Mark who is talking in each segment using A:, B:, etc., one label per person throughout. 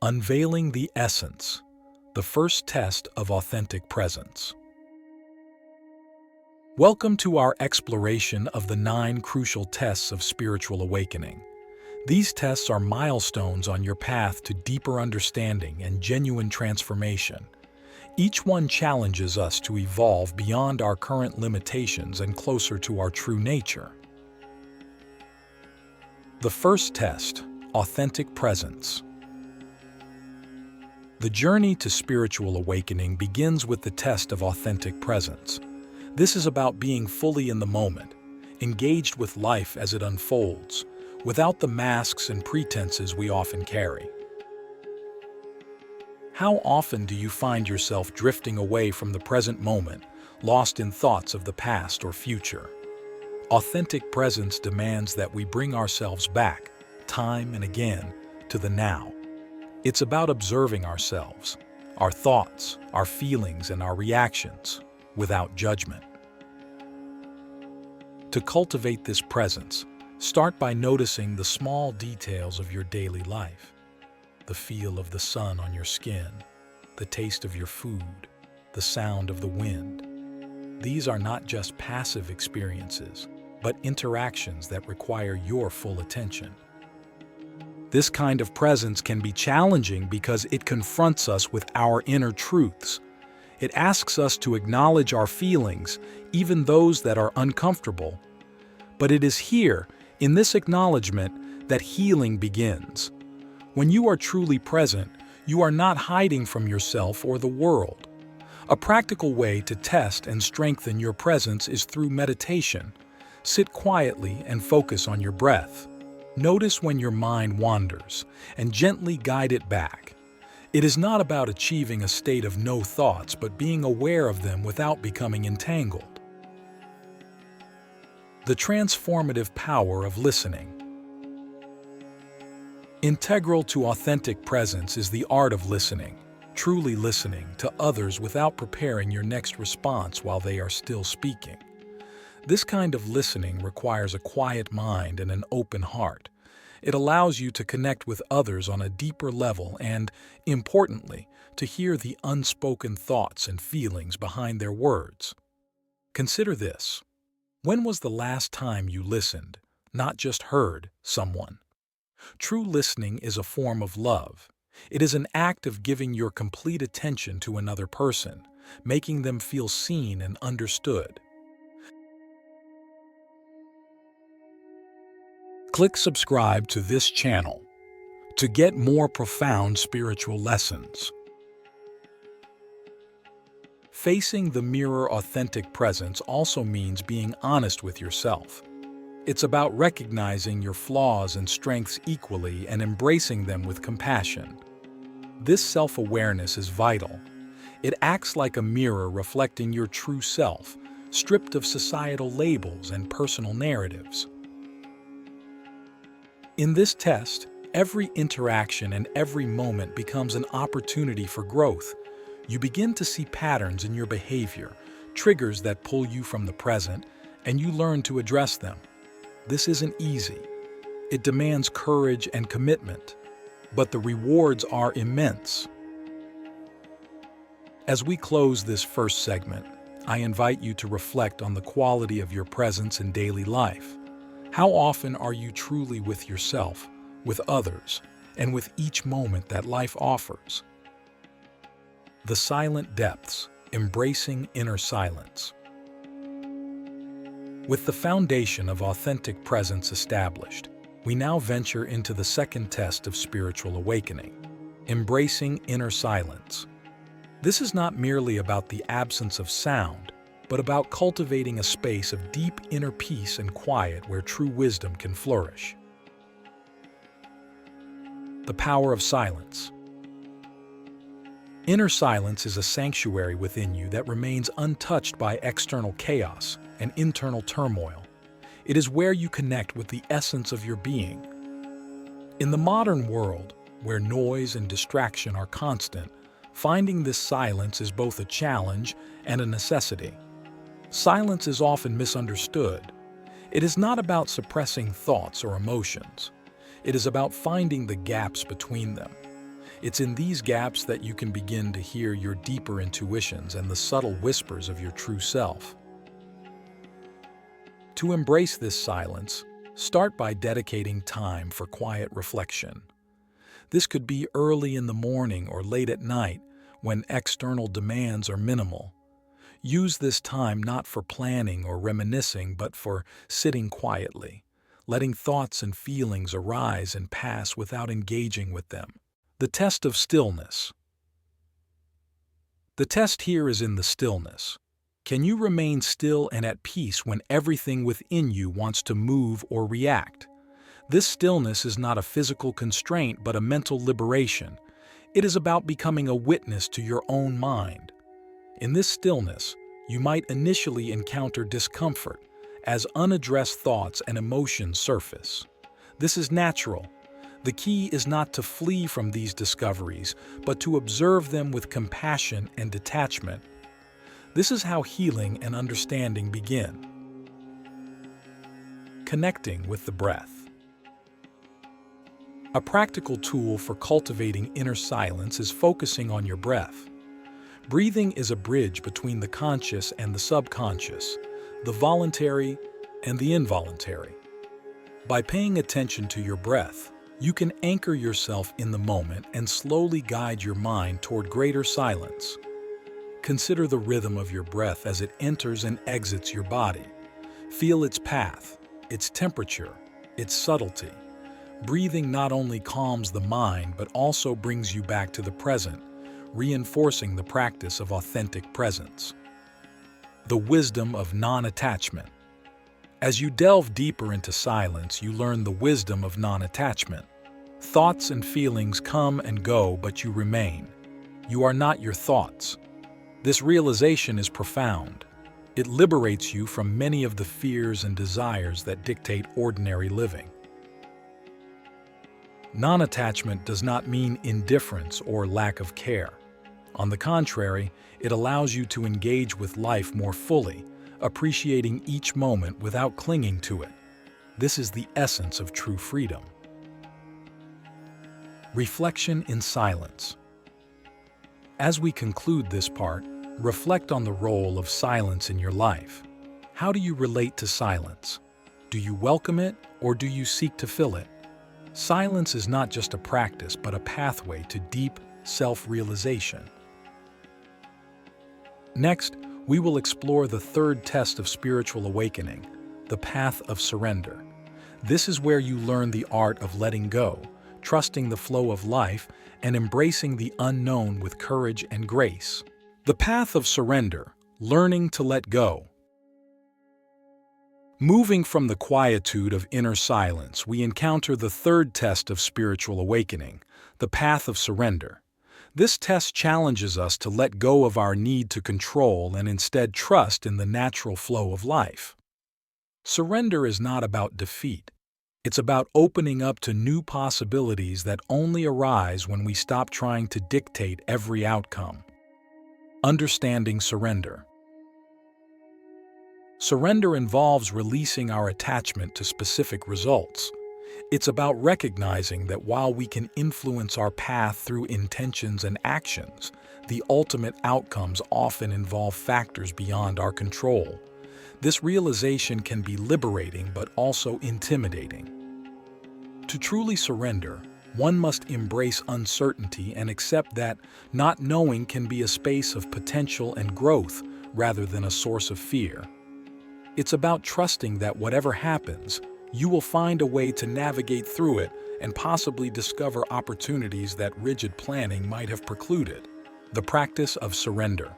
A: Unveiling the essence, the first test of authentic presence. Welcome to our exploration of the 9 crucial tests of spiritual awakening. These tests are milestones on your path to deeper understanding and genuine transformation. Each one challenges us to evolve beyond our current limitations and closer to our true nature. The first test, authentic presence. The journey to spiritual awakening begins with the test of authentic presence. This is about being fully in the moment, engaged with life as it unfolds, without the masks and pretenses we often carry. How often do you find yourself drifting away from the present moment, lost in thoughts of the past or future? Authentic presence demands that we bring ourselves back, time and again, to the now. It's about observing ourselves, our thoughts, our feelings, and our reactions, without judgment. To cultivate this presence, start by noticing the small details of your daily life. The feel of the sun on your skin, the taste of your food, the sound of the wind. These are not just passive experiences, but interactions that require your full attention. This kind of presence can be challenging because it confronts us with our inner truths. It asks us to acknowledge our feelings, even those that are uncomfortable. But it is here, in this acknowledgement, that healing begins. When you are truly present, you are not hiding from yourself or the world. A practical way to test and strengthen your presence is through meditation. Sit quietly and focus on your breath. Notice when your mind wanders, and gently guide it back. It is not about achieving a state of no thoughts, but being aware of them without becoming entangled. The transformative power of listening. Integral to authentic presence is the art of listening, truly listening to others without preparing your next response while they are still speaking. This kind of listening requires a quiet mind and an open heart. It allows you to connect with others on a deeper level and, importantly, to hear the unspoken thoughts and feelings behind their words. Consider this. When was the last time you listened, not just heard, someone? True listening is a form of love. It is an act of giving your complete attention to another person, making them feel seen and understood. Click subscribe to this channel to get more profound spiritual lessons. Facing the mirror authentic presence also means being honest with yourself. It's about recognizing your flaws and strengths equally and embracing them with compassion. This self-awareness is vital. It acts like a mirror reflecting your true self, stripped of societal labels and personal narratives. In this test, every interaction and every moment becomes an opportunity for growth. You begin to see patterns in your behavior, triggers that pull you from the present, and you learn to address them. This isn't easy. It demands courage and commitment, but the rewards are immense. As we close this first segment, I invite you to reflect on the quality of your presence in daily life. How often are you truly with yourself, with others, and with each moment that life offers? The silent depths, embracing inner silence. With the foundation of authentic presence established, we now venture into the second test of spiritual awakening, embracing inner silence. This is not merely about the absence of sound, but about cultivating a space of deep inner peace and quiet where true wisdom can flourish. The power of silence. Inner silence is a sanctuary within you that remains untouched by external chaos and internal turmoil. It is where you connect with the essence of your being. In the modern world, where noise and distraction are constant, finding this silence is both a challenge and a necessity. Silence is often misunderstood. It is not about suppressing thoughts or emotions. It is about finding the gaps between them. It's in these gaps that you can begin to hear your deeper intuitions and the subtle whispers of your true self. To embrace this silence, start by dedicating time for quiet reflection. This could be early in the morning or late at night when external demands are minimal. Use this time not for planning or reminiscing, but for sitting quietly, letting thoughts and feelings arise and pass without engaging with them. The test of stillness. The test here is in the stillness. Can you remain still and at peace when everything within you wants to move or react? This stillness is not a physical constraint but a mental liberation. It is about becoming a witness to your own mind. In this stillness, you might initially encounter discomfort as unaddressed thoughts and emotions surface. This is natural. The key is not to flee from these discoveries, but to observe them with compassion and detachment. This is how healing and understanding begin. Connecting with the breath. A practical tool for cultivating inner silence is focusing on your breath. Breathing is a bridge between the conscious and the subconscious, the voluntary and the involuntary. By paying attention to your breath, you can anchor yourself in the moment and slowly guide your mind toward greater silence. Consider the rhythm of your breath as it enters and exits your body. Feel its path, its temperature, its subtlety. Breathing not only calms the mind but also brings you back to the present, reinforcing the practice of authentic presence. The wisdom of non-attachment. As you delve deeper into silence, you learn the wisdom of non-attachment. Thoughts and feelings come and go, but you remain. You are not your thoughts. This realization is profound. It liberates you from many of the fears and desires that dictate ordinary living. Non-attachment does not mean indifference or lack of care. On the contrary, it allows you to engage with life more fully, appreciating each moment without clinging to it. This is the essence of true freedom. Reflection in silence. As we conclude this part, reflect on the role of silence in your life. How do you relate to silence? Do you welcome it or do you seek to fill it? Silence is not just a practice but a pathway to deep self-realization. Next, we will explore the third test of spiritual awakening, the path of surrender. This is where you learn the art of letting go, trusting the flow of life, and embracing the unknown with courage and grace. The path of surrender, learning to let go. Moving from the quietude of inner silence, we encounter the third test of spiritual awakening, the path of surrender. This test challenges us to let go of our need to control and instead trust in the natural flow of life. Surrender is not about defeat. It's about opening up to new possibilities that only arise when we stop trying to dictate every outcome. Understanding surrender. Surrender involves releasing our attachment to specific results. It's about recognizing that while we can influence our path through intentions and actions, the ultimate outcomes often involve factors beyond our control. This realization can be liberating but also intimidating. To truly surrender, one must embrace uncertainty and accept that not knowing can be a space of potential and growth rather than a source of fear. It's about trusting that whatever happens, you will find a way to navigate through it and possibly discover opportunities that rigid planning might have precluded. The practice of surrender.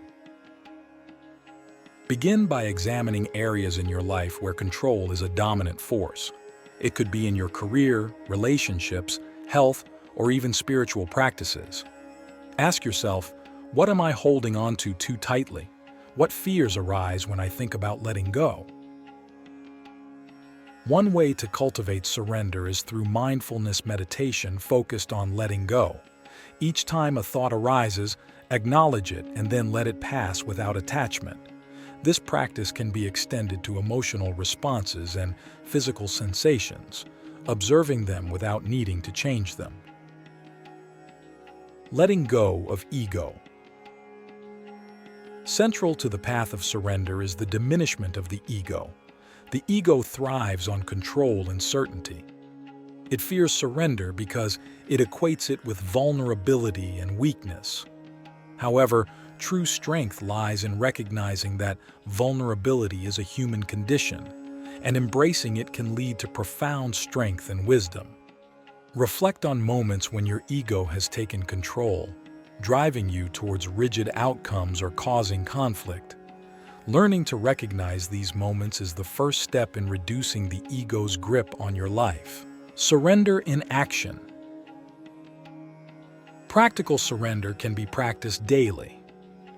A: Begin by examining areas in your life where control is a dominant force. It could be in your career, relationships, health, or even spiritual practices. Ask yourself, what am I holding on to too tightly? What fears arise when I think about letting go? One way to cultivate surrender is through mindfulness meditation focused on letting go. Each time a thought arises, acknowledge it and then let it pass without attachment. This practice can be extended to emotional responses and physical sensations, observing them without needing to change them. letting go of ego. Central to the path of surrender is the diminishment of the ego. The ego thrives on control and certainty. It fears surrender because it equates it with vulnerability and weakness. However, true strength lies in recognizing that vulnerability is a human condition, and embracing it can lead to profound strength and wisdom. Reflect on moments when your ego has taken control, driving you towards rigid outcomes or causing conflict. Learning to recognize these moments is the first step in reducing the ego's grip on your life. Surrender in action. Practical surrender can be practiced daily.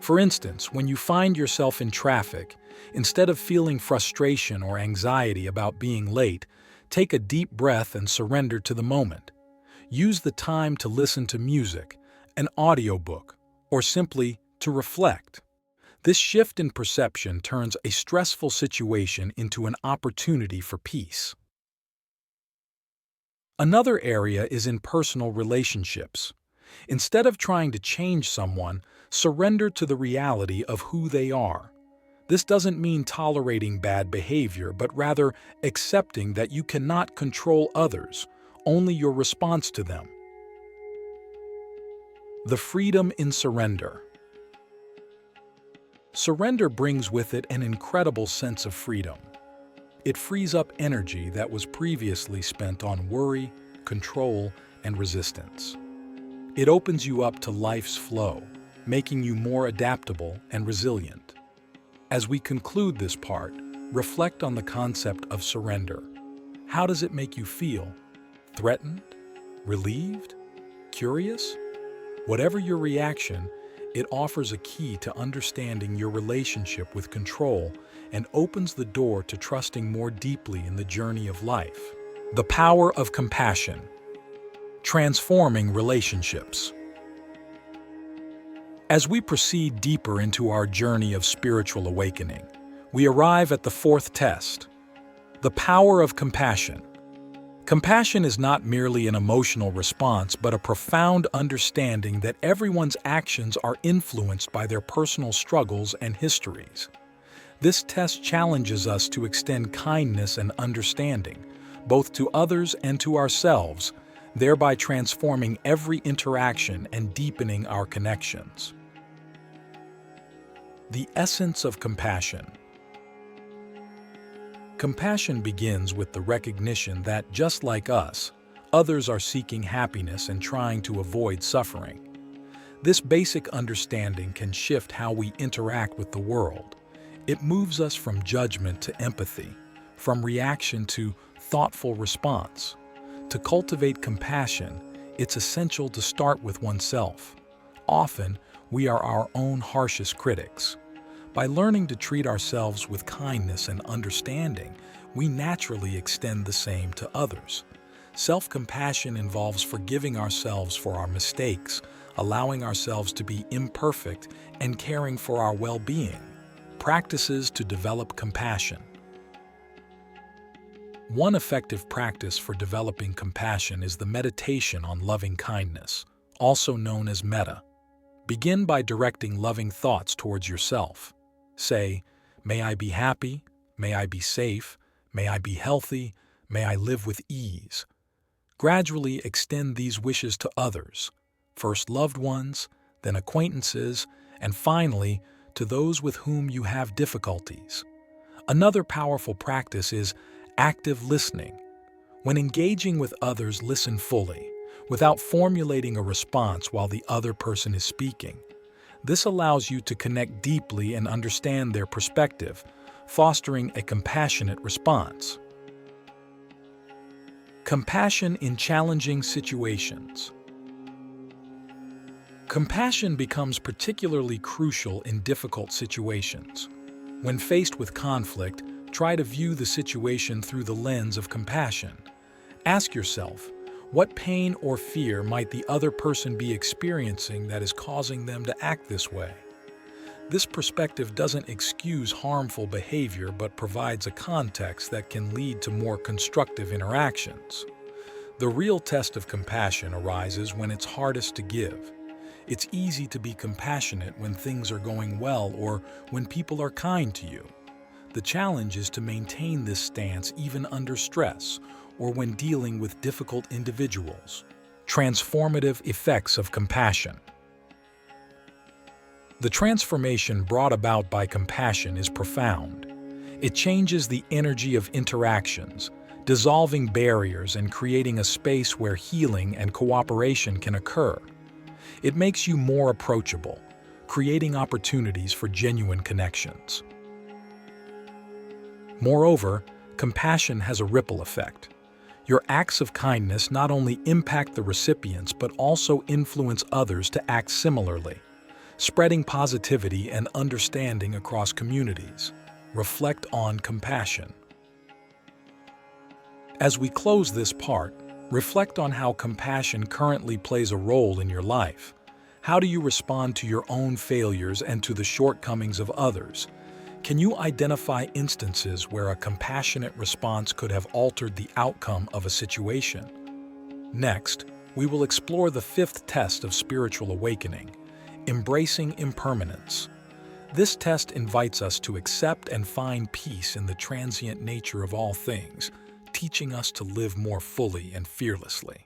A: For instance, when you find yourself in traffic, instead of feeling frustration or anxiety about being late, take a deep breath and surrender to the moment. Use the time to listen to music, an audiobook, or simply to reflect. This shift in perception turns a stressful situation into an opportunity for peace. Another area is in personal relationships. Instead of trying to change someone, surrender to the reality of who they are. This doesn't mean tolerating bad behavior, but rather accepting that you cannot control others, only your response to them. The freedom in surrender. Surrender brings with it an incredible sense of freedom. It frees up energy that was previously spent on worry, control, and resistance. It opens you up to life's flow, making you more adaptable and resilient. As we conclude this part, reflect on the concept of surrender. How does it make you feel? Threatened? Relieved? Curious? Whatever your reaction, it offers a key to understanding your relationship with control and opens the door to trusting more deeply in the journey of life. The power of compassion. Transforming relationships. As we proceed deeper into our journey of spiritual awakening, we arrive at the fourth test, the power of compassion. Compassion is not merely an emotional response, but a profound understanding that everyone's actions are influenced by their personal struggles and histories. This test challenges us to extend kindness and understanding, both to others and to ourselves, thereby transforming every interaction and deepening our connections. The essence of compassion. Compassion begins with the recognition that, just like us, others are seeking happiness and trying to avoid suffering. This basic understanding can shift how we interact with the world. It moves us from judgment to empathy, from reaction to thoughtful response. To cultivate compassion, it's essential to start with oneself. Often, we are our own harshest critics. By learning to treat ourselves with kindness and understanding, we naturally extend the same to others. Self-compassion involves forgiving ourselves for our mistakes, allowing ourselves to be imperfect, and caring for our well-being. Practices to develop compassion. One effective practice for developing compassion is the meditation on loving kindness, also known as metta. Begin by directing loving thoughts towards yourself. Say, "May I be happy, may I be safe, may I be healthy, may I live with ease." Gradually extend these wishes to others, first loved ones, then acquaintances, and finally to those with whom you have difficulties. Another powerful practice is active listening. When engaging with others, listen fully, without formulating a response while the other person is speaking. This allows you to connect deeply and understand their perspective, fostering a compassionate response. Compassion in challenging situations. Compassion becomes particularly crucial in difficult situations. When faced with conflict, try to view the situation through the lens of compassion. Ask yourself, what pain or fear might the other person be experiencing that is causing them to act this way? This perspective doesn't excuse harmful behavior but provides a context that can lead to more constructive interactions. The real test of compassion arises when it's hardest to give. It's easy to be compassionate when things are going well or when people are kind to you. The challenge is to maintain this stance even under stress or when dealing with difficult individuals. Transformative effects of compassion. The transformation brought about by compassion is profound. It changes the energy of interactions, dissolving barriers and creating a space where healing and cooperation can occur. It makes you more approachable, creating opportunities for genuine connections. Moreover, compassion has a ripple effect. Your acts of kindness not only impact the recipients but also influence others to act similarly, spreading positivity and understanding across communities. Reflect on compassion. As we close this part, reflect on how compassion currently plays a role in your life. How do you respond to your own failures and to the shortcomings of others? Can you identify instances where a compassionate response could have altered the outcome of a situation? Next, we will explore the fifth test of spiritual awakening, embracing impermanence. This test invites us to accept and find peace in the transient nature of all things, teaching us to live more fully and fearlessly.